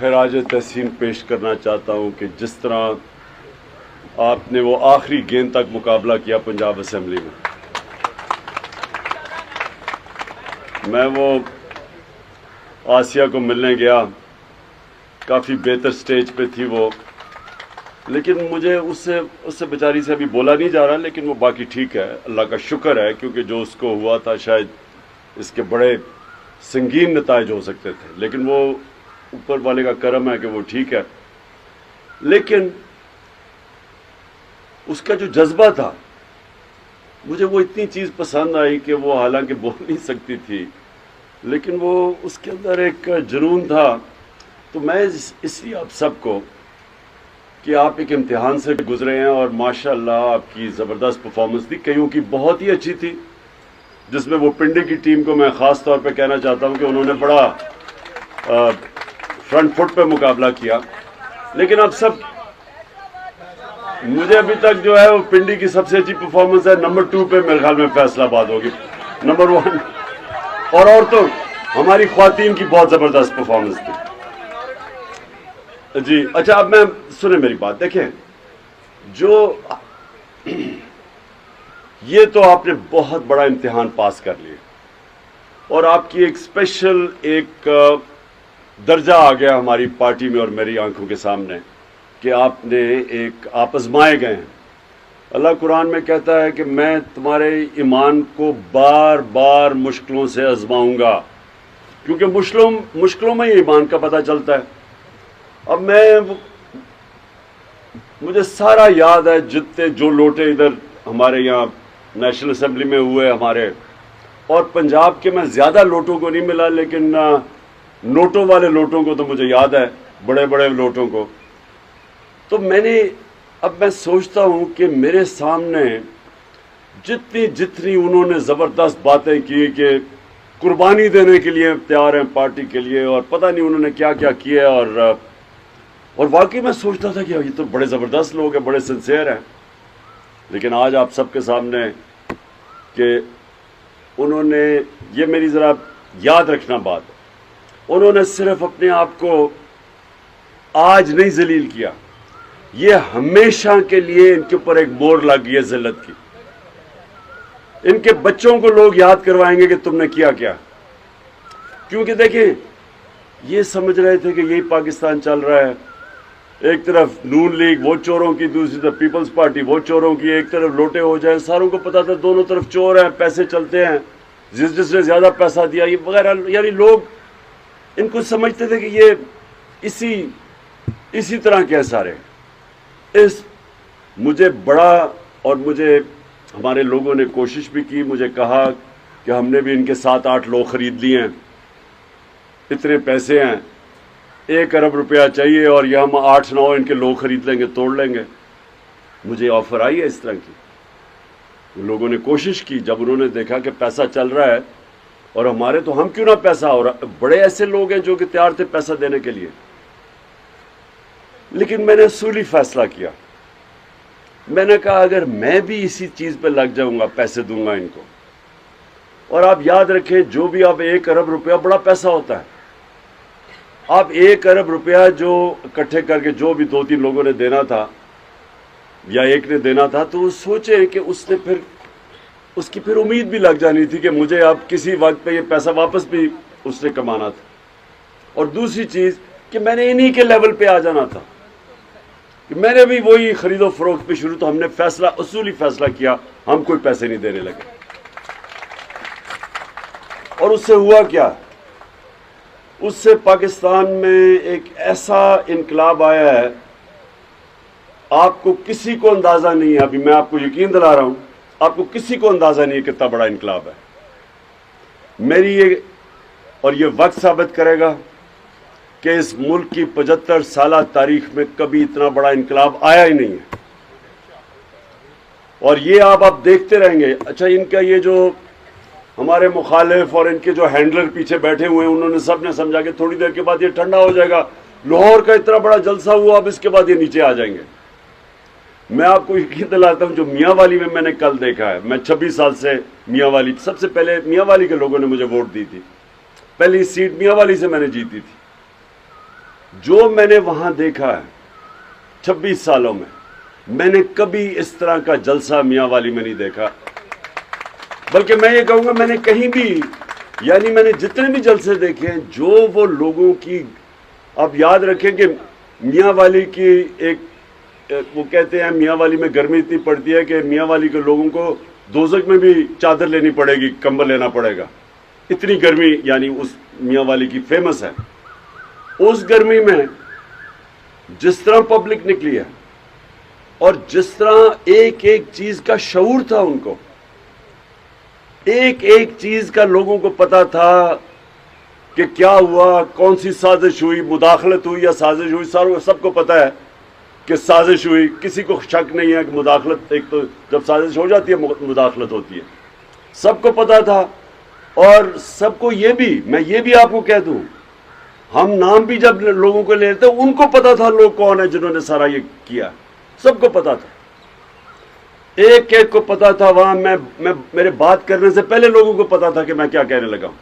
خراج تحسین پیش کرنا چاہتا ہوں کہ جس طرح آپ نے وہ آخری گیند تک مقابلہ کیا پنجاب اسمبلی میں وہ آسیہ کو ملنے گیا، کافی بہتر سٹیج پہ تھی وہ، لیکن مجھے اس سے بیچاری سے ابھی بولا نہیں جا رہا، لیکن وہ باقی ٹھیک ہے، اللہ کا شکر ہے، کیونکہ جو اس کو ہوا تھا شاید اس کے بڑے سنگین نتائج ہو سکتے تھے، لیکن وہ اوپر والے کا کرم ہے کہ وہ ٹھیک ہے۔ لیکن اس کا جو جذبہ تھا، مجھے وہ اتنی چیز پسند آئی کہ وہ حالانکہ بول نہیں سکتی تھی، لیکن وہ اس کے اندر ایک جنون تھا۔ تو میں اس لیے آپ سب کو کہ آپ ایک امتحان سے گزرے ہیں، اور ماشاءاللہ آپ کی زبردست پرفارمنس تھی، کئیوں کی بہت ہی اچھی تھی، جس میں وہ پنڈی کی ٹیم کو میں خاص طور پہ کہنا چاہتا ہوں کہ انہوں نے بڑا فرنٹ فٹ پہ مقابلہ کیا۔ لیکن اب سب مجھے ابھی تک جو ہے وہ پنڈی کی سب سے اچھی پرفارمنس ہے، نمبر 2 پہ میرے خیال میں فیصلہ آباد ہوگی، نمبر 1 اور عورتوں ہماری خواتین کی بہت زبردست پرفارمنس تھی جی۔ اچھا اب میں سنیں میری بات، دیکھیں جو یہ تو آپ نے بہت بڑا امتحان پاس کر لیا، اور آپ کی ایک اسپیشل ایک درجہ آ گیا ہماری پارٹی میں اور میری آنکھوں کے سامنے کہ آپ نے آپ آزمائے گئے ہیں۔ اللہ قرآن میں کہتا ہے کہ میں تمہارے ایمان کو بار بار مشکلوں سے آزماؤں گا، کیونکہ مشکلوں میں ہی ایمان کا پتہ چلتا ہے۔ اب مجھے سارا یاد ہے، جتنے جو لوٹے ادھر ہمارے یہاں نیشنل اسمبلی میں ہوئے ہمارے، اور پنجاب کے میں زیادہ لوٹوں کو نہیں ملا، لیکن نوٹوں والے لوٹوں کو تو مجھے یاد ہے، بڑے بڑے لوٹوں کو۔ تو اب میں سوچتا ہوں کہ میرے سامنے جتنی انہوں نے زبردست باتیں کی کہ قربانی دینے کے لیے تیار ہیں پارٹی کے لیے، اور پتہ نہیں انہوں نے کیا کیا کیا، اور واقعی میں سوچتا تھا کہ یہ تو بڑے زبردست لوگ ہیں، بڑے سنسیئر ہیں۔ لیکن آج آپ سب کے سامنے کہ انہوں نے یہ میری ذرا یاد رکھنا بات، انہوں نے صرف اپنے آپ کو آج نہیں ذلیل کیا، یہ ہمیشہ کے لیے ان کے اوپر ایک مور لگ گئی ہے ذلت کی۔ ان کے بچوں کو لوگ یاد کروائیں گے کہ تم نے کیا کیا، کیونکہ دیکھیں یہ سمجھ رہے تھے کہ یہی پاکستان چل رہا ہے، ایک طرف نون لیگ وہ چوروں کی، دوسری طرف پیپلز پارٹی وہ چوروں کی، ایک طرف لوٹے ہو جائیں، ساروں کو پتا تھا دونوں طرف چور ہیں، پیسے چلتے ہیں، جس نے زیادہ پیسہ دیا یہ وغیرہ، یعنی لوگ ان کو سمجھتے تھے کہ یہ اسی طرح کے سارے۔ مجھے بڑا، اور مجھے ہمارے لوگوں نے کوشش بھی کی، مجھے کہا کہ ہم نے بھی ان کے 7-8 لوگ خرید لیے ہیں، اتنے پیسے ہیں، 1 ارب روپیہ چاہیے، اور یہ ہم 8-9 ان کے لوگ خرید لیں گے، توڑ لیں گے۔ مجھے آفر آئی ہے اس طرح کی، لوگوں نے کوشش کی، جب انہوں نے دیکھا کہ پیسہ چل رہا ہے اور ہمارے تو ہم کیوں نہ پیسہ ہو رہا، بڑے ایسے لوگ ہیں جو کہ تیار تھے پیسہ دینے کے لیے۔ لیکن میں نے اصولی فیصلہ کیا، میں نے کہا اگر میں بھی اسی چیز پہ لگ جاؤں گا، پیسے دوں گا ان کو، اور آپ یاد رکھیں جو بھی آپ 1 ارب روپیہ بڑا پیسہ ہوتا ہے، آپ 1 ارب روپیہ جو اکٹھے کر کے جو بھی 2-3 لوگوں نے دینا تھا یا ایک نے دینا تھا، تو وہ سوچے کہ اس کی پھر امید بھی لگ جانی تھی کہ مجھے اب کسی وقت پہ یہ پیسہ واپس بھی اس نے کمانا تھا، اور دوسری چیز کہ میں نے انہی کے لیول پہ آ جانا تھا کہ میں نے بھی وہی خرید و فروخت پہ شروع، تو ہم نے اصولی فیصلہ کیا، ہم کوئی پیسے نہیں دینے لگے۔ اور اس سے ہوا کیا، اس سے پاکستان میں ایک ایسا انقلاب آیا ہے، آپ کو کسی کو اندازہ نہیں ہے، ابھی میں آپ کو یقین دلا رہا ہوں، آپ کو کسی کو اندازہ نہیں ہے کتنا بڑا انقلاب ہے۔ اور یہ وقت ثابت کرے گا کہ اس ملک کی 75 سالہ تاریخ میں کبھی اتنا بڑا انقلاب آیا ہی نہیں ہے، اور یہ آپ دیکھتے رہیں گے۔ اچھا ان کا یہ جو ہمارے مخالف اور ان کے جو ہینڈلر پیچھے بیٹھے ہوئے ہیں، انہوں نے سب نے سمجھا کہ تھوڑی دیر کے بعد یہ ٹھنڈا ہو جائے گا، لاہور کا اتنا بڑا جلسہ ہوا، اب اس کے بعد یہ نیچے آ جائیں گے۔ میں آپ کو یقین دلاتا ہوں، جو میاں والی میں نے کل دیکھا ہے، میں 26 سال سے میاں والی، سب سے پہلے میاں والی کے لوگوں نے مجھے ووٹ دی تھی، پہلی سیٹ میاں والی سے میں نے جیتی تھی، جو میں نے وہاں دیکھا ہے 26 سالوں میں نے کبھی اس طرح کا جلسہ میاں والی میں نہیں دیکھا. بلکہ میں یہ کہوں گا میں نے کہیں بھی، یعنی میں نے جتنے بھی جلسے دیکھے ہیں، جو وہ لوگوں کی، آپ یاد رکھیں کہ میاں والی کی ایک، وہ کہتے ہیں میاں والی میں گرمی اتنی پڑتی ہے کہ میاں والی کے لوگوں کو دوزخ میں بھی چادر لینی پڑے گی، کمبل لینا پڑے گا، اتنی گرمی یعنی اس میاں والی کی فیمس ہے. اس گرمی میں جس طرح پبلک نکلی ہے اور جس طرح ایک ایک چیز کا شعور تھا، ان کو ایک ایک چیز کا لوگوں کو پتا تھا کہ کیا ہوا، کون سی سازش ہوئی، مداخلت ہوئی یا سازش ہوئی، سب کو پتا ہے کہ سازش ہوئی. کسی کو شک نہیں ہے کہ مداخلت، ایک تو جب سازش ہو جاتی ہے مداخلت ہوتی ہے، سب کو پتا تھا. اور سب کو یہ بھی، میں یہ بھی آپ کو کہہ دوں، ہم نام بھی جب لوگوں کو لیتے ان کو پتا تھا لوگ کون ہیں جنہوں نے سارا یہ کیا، سب کو پتا تھا، ایک ایک کو پتا تھا. وہاں میں میرے بات کرنے سے پہلے لوگوں کو پتا تھا کہ میں کیا کہنے لگا ہوں.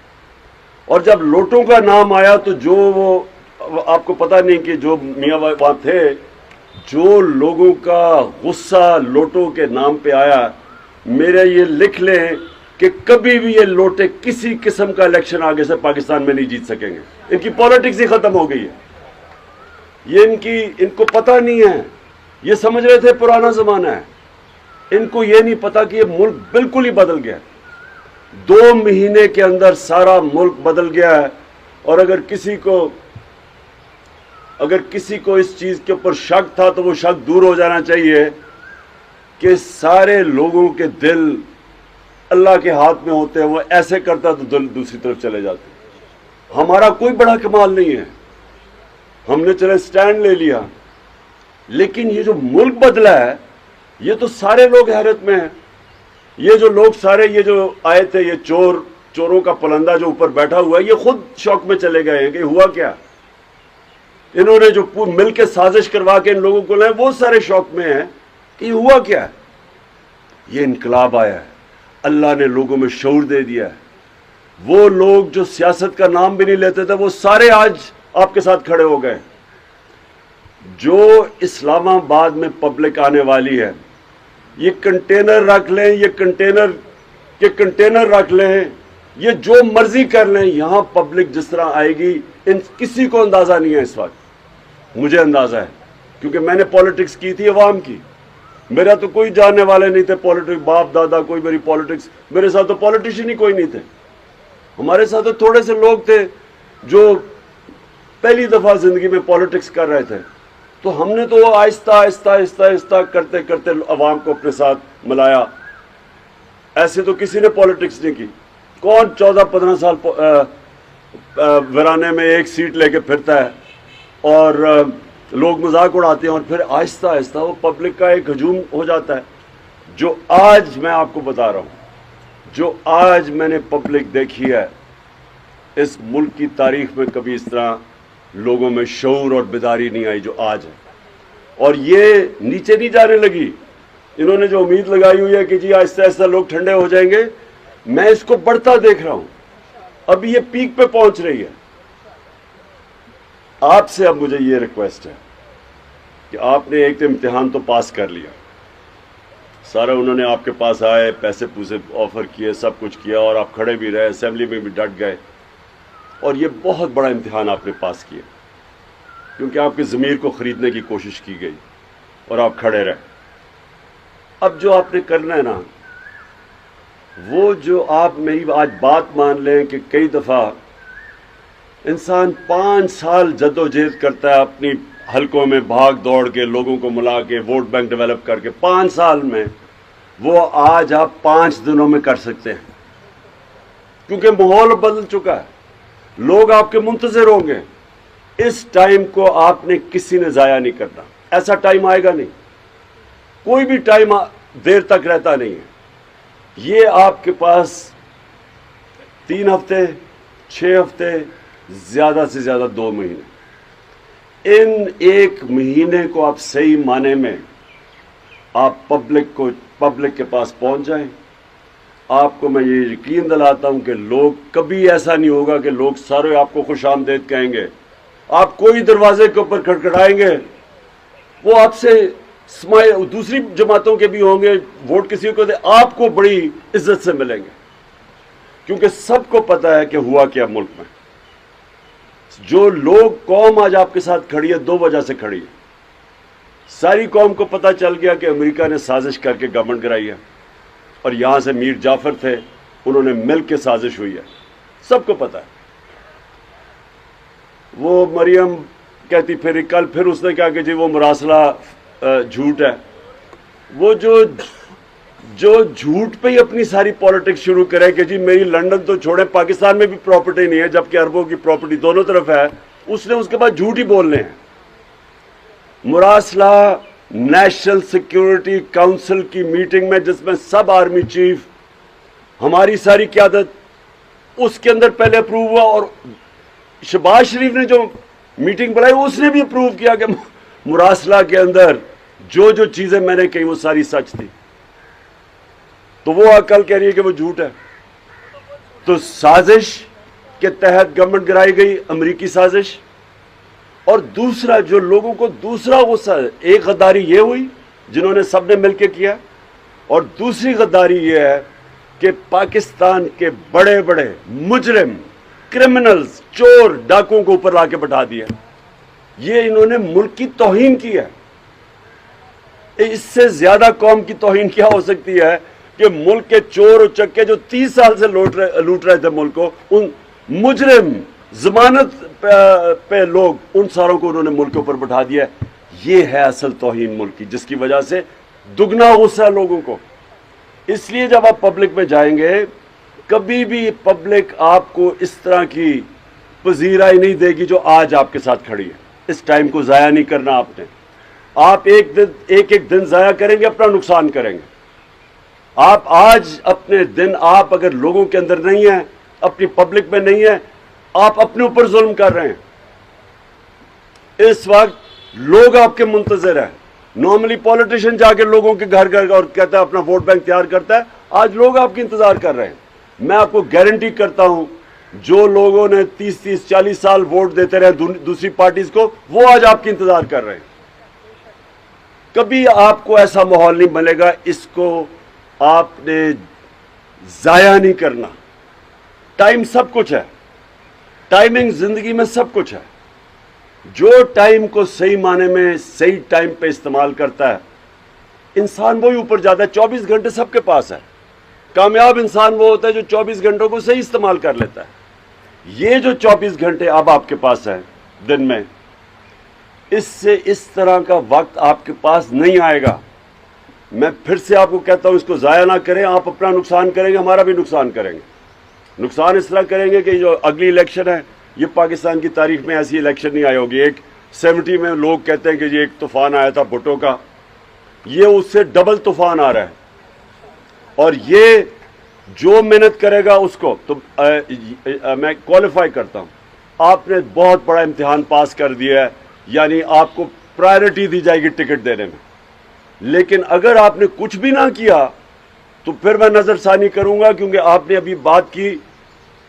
اور جب لوٹوں کا نام آیا تو جو وہ آپ کو پتا نہیں کہ جو میاں وہاں تھے، جو لوگوں کا غصہ لوٹوں کے نام پہ آیا، میرے یہ لکھ لیں کہ کبھی بھی یہ لوٹے کسی قسم کا الیکشن آگے سے پاکستان میں نہیں جیت سکیں گے. ان کی پالیٹکس ہی ختم ہو گئی ہے. یہ ان کو پتہ نہیں ہے، یہ سمجھ رہے تھے پرانا زمانہ ہے. ان کو یہ نہیں پتا کہ یہ ملک بالکل ہی بدل گیا. 2 مہینے کے اندر سارا ملک بدل گیا ہے. اور اگر کسی کو اس چیز کے اوپر شک تھا تو وہ شک دور ہو جانا چاہیے کہ سارے لوگوں کے دل اللہ کے ہاتھ میں ہوتے ہیں. وہ ایسے کرتا تو دل دوسری طرف چلے جاتے. ہمارا کوئی بڑا کمال نہیں ہے، ہم نے چلے سٹینڈ لے لیا، لیکن یہ جو ملک بدلا ہے یہ تو سارے لوگ حیرت میں ہیں. یہ جو لوگ سارے، یہ جو آئے تھے، یہ چوروں کا پلندہ جو اوپر بیٹھا ہوا ہے، یہ خود شوق میں چلے گئے ہیں کہ ہوا کیا. انہوں نے جو مل کے سازش کروا کے ان لوگوں کو لائے، وہ سارے شوق میں ہیں کہ یہ ہوا کیا. یہ انقلاب آیا ہے، اللہ نے لوگوں میں شعور دے دیا ہے. وہ لوگ جو سیاست کا نام بھی نہیں لیتے تھے، وہ سارے آج آپ کے ساتھ کھڑے ہو گئے. جو اسلام آباد میں پبلک آنے والی ہے، یہ کنٹینر رکھ لیں، یہ کنٹینر رکھ لیں، یہ جو مرضی کر لیں، یہاں پبلک جس طرح آئے گی کسی کو اندازہ نہیں ہے. اس وقت مجھے اندازہ ہے کیونکہ میں نے پالیٹکس کی تھی عوام کی. میرا تو کوئی جاننے والے نہیں تھے پالیٹکس، باپ دادا کوئی میری پالیٹکس، میرے ساتھ تو پالیٹیشین ہی کوئی نہیں تھے. ہمارے ساتھ تو تھوڑے سے لوگ تھے جو پہلی دفعہ زندگی میں پالیٹکس کر رہے تھے. تو ہم نے تو آہستہ آہستہ آہستہ آہستہ کرتے کرتے عوام کو اپنے ساتھ ملایا. ایسے تو کسی نے پالیٹکس نہیں کی. کون 14-15 سال ورانے میں ایک سیٹ لے کے پھرتا ہے اور لوگ مذاق اڑاتے ہیں، اور پھر آہستہ آہستہ وہ پبلک کا ایک ہجوم ہو جاتا ہے. جو آج میں آپ کو بتا رہا ہوں، جو آج میں نے پبلک دیکھی ہے، اس ملک کی تاریخ میں کبھی اس طرح لوگوں میں شعور اور بیداری نہیں آئی جو آج ہے. اور یہ نیچے نہیں جانے لگی. انہوں نے جو امید لگائی ہوئی ہے کہ جی آہستہ آہستہ لوگ ٹھنڈے ہو جائیں گے، میں اس کو بڑھتا دیکھ رہا ہوں. ابھی یہ پیک پہ پہنچ رہی ہے. آپ سے اب مجھے یہ ریکویسٹ ہے کہ آپ نے ایک تو امتحان تو پاس کر لیا، سارے انہوں نے آپ کے پاس آئے، پیسے پوسے آفر کیے، سب کچھ کیا، اور آپ کھڑے بھی رہے، اسمبلی میں بھی ڈٹ گئے، اور یہ بہت بڑا امتحان آپ نے پاس کیا کیونکہ آپ کے ضمیر کو خریدنے کی کوشش کی گئی اور آپ کھڑے رہے. اب جو آپ نے کرنا ہے نا، وہ جو آپ میری آج بات مان لیں کہ کئی دفعہ انسان 5 سال جد و جہد کرتا ہے اپنی حلقوں میں بھاگ دوڑ کے، لوگوں کو ملا کے، ووٹ بینک ڈیولپ کر کے، 5 سال میں وہ آج آپ 5 دنوں میں کر سکتے ہیں کیونکہ ماحول بدل چکا ہے. لوگ آپ کے منتظر ہوں گے. اس ٹائم کو آپ نے کسی نے ضائع نہیں کرنا. ایسا ٹائم آئے گا نہیں، کوئی بھی ٹائم دیر تک رہتا نہیں ہے. یہ آپ کے پاس 3 ہفتے، 6 ہفتے، زیادہ سے زیادہ 2 مہینے. ان 1 مہینے کو آپ صحیح معنی میں آپ پبلک کے پاس پہنچ جائیں. آپ کو میں یہ یقین دلاتا ہوں کہ لوگ کبھی ایسا نہیں ہوگا کہ لوگ سارے آپ کو خوش آمدید کہیں گے. آپ کوئی دروازے کے اوپر کھٹکھٹائیں گے وہ آپ سے دوسری جماعتوں کے بھی ہوں گے، ووٹ کسی کو دے، آپ کو بڑی عزت سے ملیں گے، کیونکہ سب کو پتا ہے کہ ہوا کیا ملک میں. جو لوگ قوم آج آپ کے ساتھ کھڑی ہے 2 وجہ سے کھڑی ہے. ساری قوم کو پتا چل گیا کہ امریکہ نے سازش کر کے گورنمنٹ کرائی ہے، اور یہاں سے میر جعفر تھے، انہوں نے مل کے سازش ہوئی ہے، سب کو پتا ہے. وہ مریم کہتی پھر اس نے کہا کہ جی وہ مراسلہ جھوٹ ہے. وہ جو جھوٹ پہ ہی اپنی ساری پالیٹکس شروع کرے کہ جی میری لندن تو چھوڑے، پاکستان میں بھی پراپرٹی نہیں ہے جبکہ اربوں کی پراپرٹی دونوں طرف ہے، اس نے اس کے بعد جھوٹ ہی بولنے ہیں. مراسلہ نیشنل سیکیورٹی کاؤنسل کی میٹنگ میں جس میں سب آرمی چیف، ہماری ساری قیادت، اس کے اندر پہلے اپروو ہوا، اور شہباز شریف نے جو میٹنگ بلائی اس نے بھی اپروو کیا کہ مراسلہ کے اندر جو چیزیں میں نے کہی وہ ساری سچ تھی. تو وہ کل کہہ رہی ہے کہ وہ جھوٹ ہے. تو سازش کے تحت گورنمنٹ گرائی گئی، امریکی سازش. اور دوسرا جو لوگوں کو دوسرا غصہ ہے، ایک غداری یہ ہوئی جنہوں نے سب نے مل کے کیا، اور دوسری غداری یہ ہے کہ پاکستان کے بڑے بڑے مجرم، کرمنلز، چور، ڈاکوں کو اوپر لا کے بٹھا دیا. یہ انہوں نے ملک کی توہین کی ہے. اس سے زیادہ قوم کی توہین کیا ہو سکتی ہے کہ ملک کے چور و چکے جو 30 سال سے لوٹ رہے تھے ملک کو، ان مجرم، ضمانت پہ لوگ، ان ساروں کو انہوں نے ملک کے اوپر بٹھا دیا. یہ ہے اصل توہین ملک کی، جس کی وجہ سے دگنا غصہ ہے لوگوں کو. اس لیے جب آپ پبلک میں جائیں گے، کبھی بھی پبلک آپ کو اس طرح کی پذیرائی نہیں دے گی جو آج آپ کے ساتھ کھڑی ہے. اس ٹائم کو ضائع نہیں کرنا آپ نے. آپ ایک دن ضائع کریں گے اپنا نقصان کریں گے. آپ آج اپنے دن، آپ اگر لوگوں کے اندر نہیں ہیں، اپنی پبلک میں نہیں ہیں، آپ اپنے اوپر ظلم کر رہے ہیں. اس وقت لوگ آپ کے منتظر ہیں. نارملی پولیٹیشین جا کے لوگوں کے گھر اور کہتا ہے اپنا ووٹ بینک تیار کرتا ہے. آج لوگ آپ کی انتظار کر رہے ہیں. میں آپ کو گارنٹی کرتا ہوں جو لوگوں نے 30-40 سال ووٹ دیتے رہے دوسری پارٹیز کو، وہ آج آپ کی انتظار کر رہے ہیں. کبھی آپ کو ایسا ماحول نہیں ملے گا. اس کو آپ نے ضائع نہیں کرنا. ٹائم سب کچھ ہے. ٹائمنگ زندگی میں سب کچھ ہے. جو ٹائم کو صحیح معنی میں صحیح ٹائم پہ استعمال کرتا ہے، انسان وہی اوپر جاتا ہے. 24 گھنٹے سب کے پاس ہے. کامیاب انسان وہ ہوتا ہے جو 24 گھنٹوں کو صحیح استعمال کر لیتا ہے. یہ جو 24 گھنٹے اب آپ کے پاس ہیں دن میں، اس سے اس طرح کا وقت آپ کے پاس نہیں آئے گا. میں پھر سے آپ کو کہتا ہوں اس کو ضائع نہ کریں. آپ اپنا نقصان کریں گے، ہمارا بھی نقصان کریں گے. نقصان اس طرح کریں گے کہ جو اگلی الیکشن ہے، یہ پاکستان کی تاریخ میں ایسی الیکشن نہیں آئی ہوگی. ایک 70 میں لوگ کہتے ہیں کہ یہ ایک طوفان آیا تھا بھٹو کا، یہ اس سے ڈبل طوفان آ رہا ہے. اور یہ جو محنت کرے گا اس کو تو میں کوالیفائی کرتا ہوں. آپ نے بہت بڑا امتحان پاس کر دیا ہے، یعنی آپ کو پرائرٹی دی جائے گی ٹکٹ دینے میں. لیکن اگر آپ نے کچھ بھی نہ کیا تو پھر میں نظر ثانی کروں گا، کیونکہ آپ نے ابھی بات کی.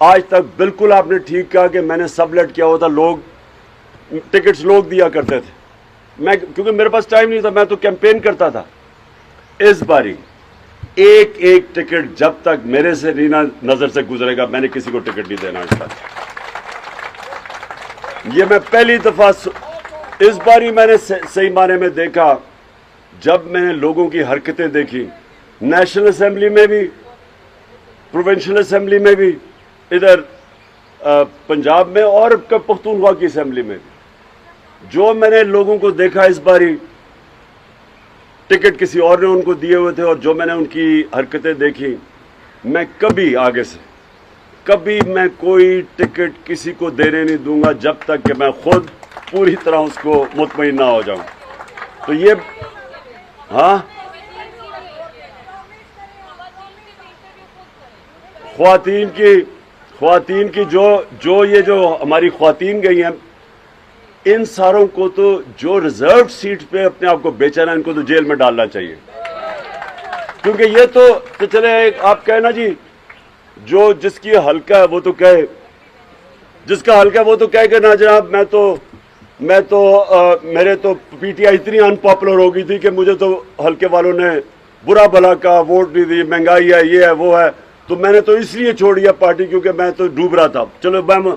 آج تک بالکل آپ نے ٹھیک کہا کہ میں نے سب لیٹ کیا ہوا تھا. لوگ ٹکٹس لوگ دیا کرتے تھے. کیونکہ میرے پاس ٹائم نہیں تھا، میں تو کیمپین کرتا تھا. اس باری ایک ٹکٹ جب تک میرے سے نظر سے گزرے گا، میں نے کسی کو ٹکٹ نہیں دینا. یہ میں پہلی دفعہ اس باری میں نے صحیح معنی میں دیکھا، جب میں نے لوگوں کی حرکتیں دیکھی، نیشنل اسمبلی میں بھی، پروونشل اسمبلی میں بھی، ادھر پنجاب میں، اور پختونخوا کی اسمبلی میں بھی، جو میں نے لوگوں کو دیکھا اس باری، ٹکٹ کسی اور نے ان کو دیے ہوئے تھے، اور جو میں نے ان کی حرکتیں دیکھی، میں کبھی آگے سے کبھی میں کوئی ٹکٹ کسی کو دینے نہیں دوں گا جب تک کہ میں خود پوری طرح اس کو مطمئن نہ ہو جاؤں. تو یہ ہاں، خواتین کی جو ہماری خواتین گئی ہیں، ان ساروں کو تو جو ریزرو سیٹ پہ اپنے آپ کو بیچا نا، ان کو تو جیل میں ڈالنا چاہیے. کیونکہ یہ تو چلے آپ کہے نا جی، جس کی حلقہ ہے وہ تو کہے، جس کا حلقہ ہے وہ تو کہے کہ نا جناب میں تو میں تو میرے تو پی ٹی آئی اتنی ان پاپولر ہو گئی تھی کہ مجھے تو حلقے والوں نے برا بھلا کا ووٹ نہیں دی، مہنگائی ہے، یہ ہے وہ ہے، تو میں نے تو اس لیے چھوڑی ہے پارٹی کیونکہ میں تو ڈوب رہا تھا. چلو میں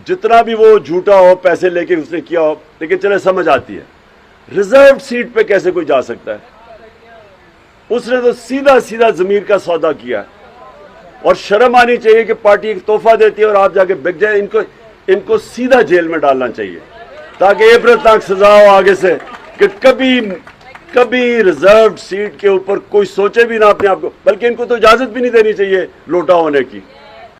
جتنا بھی وہ جھوٹا ہو، پیسے لے کے اس نے کیا ہو، لیکن چلے سمجھ آتی ہے. ریزروڈ سیٹ پہ کیسے کوئی جا سکتا ہے؟ اس نے تو سیدھا سیدھا ضمیر کا سودا کیا. اور شرم آنی چاہیے کہ پارٹی ایک تحفہ دیتی ہے اور آپ جا کے بک جائیں. ان کو سیدھا جیل میں ڈالنا چاہیے تاکہ عبرتناک سزا ہو آگے سے کہ کبھی ریزروڈ سیٹ کے اوپر کوئی سوچے بھی نہ اپنے آپ کو، بلکہ ان کو تو اجازت بھی نہیں دینی چاہیے لوٹا ہونے کی.